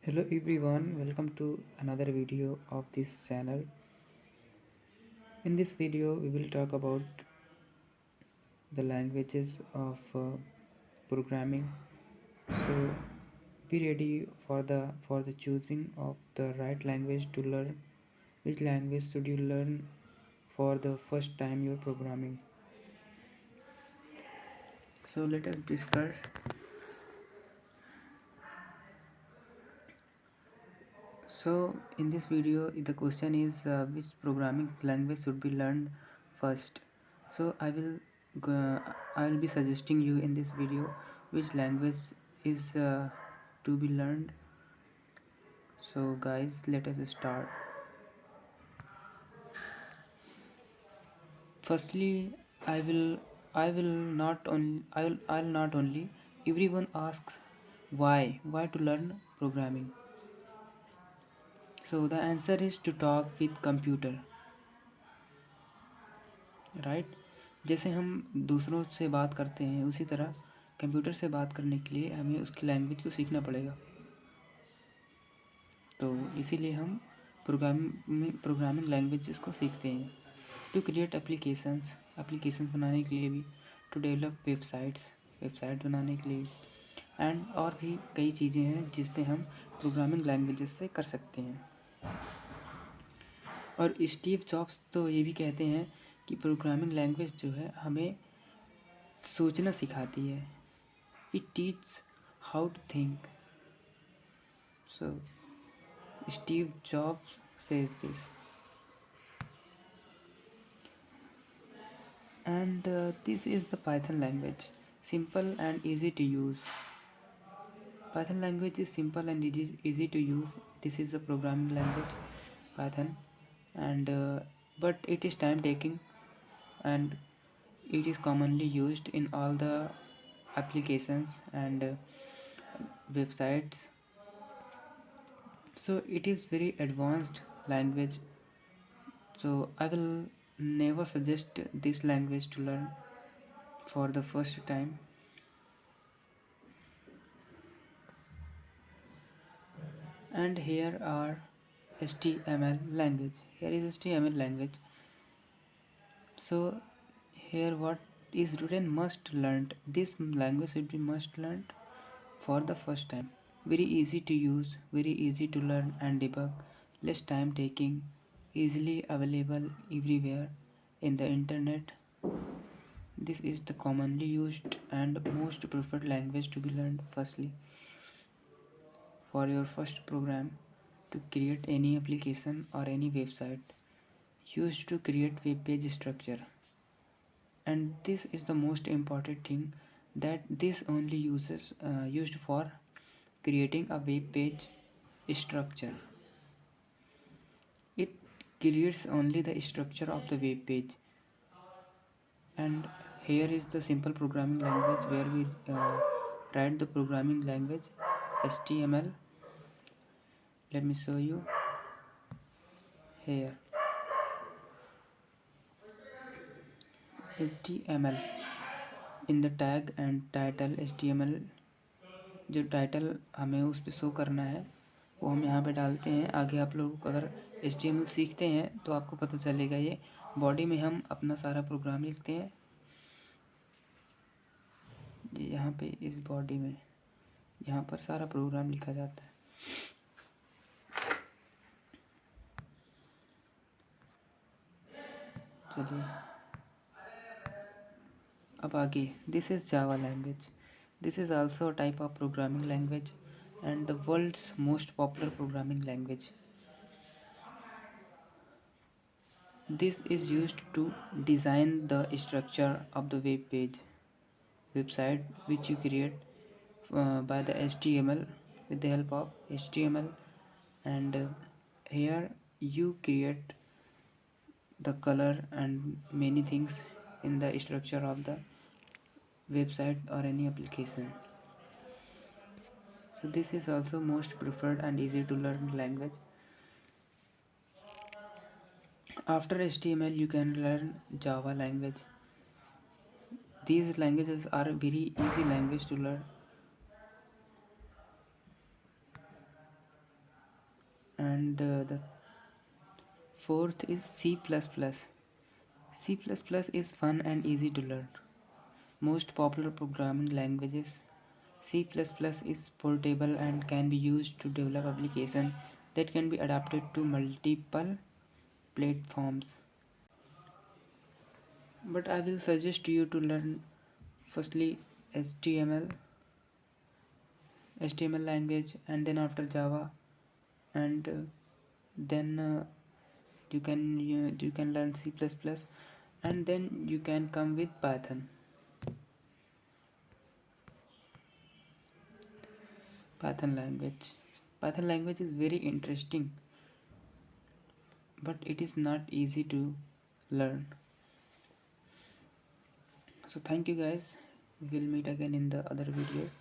Hello everyone, welcome to another video of this channel. In this video we will talk about the languages of programming. So be ready for the choosing of the right language to learn. Which language should you learn for the first time you're programming? So let us discuss. So in this video the question is which programming language should be learned first. So I will be suggesting you in this video which language is to be learned. So guys, let us start. Firstly, I'll not only everyone asks why to learn programming. So the answer is to talk with computer, right. जैसे हम दूसरों से बात करते हैं उसी तरह computer से बात करने के लिए हमें उसकी लैंग्वेज को सीखना पड़ेगा। तो इसीलिए हम प्रोग्रामिंग लैंग्वेजेस को सीखते हैं। टू क्रिएट एप्लीकेशंस बनाने के लिए भी, टू डेवलप वेबसाइट बनाने के लिए, एंड और भी कई चीज़ें हैं जिससे हम प्रोग्रामिंग लैंग्वेजेस से कर सकते हैं। और स्टीव जॉब्स तो ये भी कहते हैं कि प्रोग्रामिंग लैंग्वेज जो है हमें सोचना सिखाती है। It teach how to think. So Steve Jobs says this. And this is the Python language, simple and easy to use. Python language is simple and it is easy to use. This is the programming language, Python, and but it is time taking, and it is commonly used in all the applications and websites. So it is very advanced language. So I will never suggest this language to learn for the first time. And here are HTML language. Here is HTML language. So here what is written must learned. This language should be must learned for the first time. Very easy to use, very easy to learn and debug, less time taking, easily available everywhere in the internet. This is the commonly used and most preferred language to be learned firstly for your first program to create any application or any website used to create web page structure. And this is the most important thing, that this only used for creating a web page structure. It creates only the structure of the web page. And here is the simple programming language where we write the programming language HTML. Let me show you here. HTML in the tag and title HTML, जो title हमें उस पर show करना है वो हम यहाँ पे डालते हैं। आगे आप लोग अगर HTML सीखते हैं तो आपको पता चलेगा। ये बॉडी में हम अपना सारा प्रोग्राम लिखते हैं, यहाँ पे इस बॉडी में यहाँ पर सारा प्रोग्राम लिखा जाता है। चलिए अब आगे, this is Java language. This is also a type of programming language and the world's most popular programming language. This is used to design the structure of the website which you create by the HTML, with the help of HTML. And here you create the color and many things in the structure of the website or any application. So this is also most preferred and easy to learn language. After HTML you can learn Java language. These languages are very easy language to learn. and the fourth is C++. C++ is fun and easy to learn. Most popular programming languages. C++ is portable and can be used to develop applications that can be adapted to multiple platforms. But I will suggest you to learn firstly HTML language, and then after Java, and then you can learn C++, and then you can come with Python language. Python language is very interesting, but it is not easy to learn. So thank you guys. We will meet again in the other videos.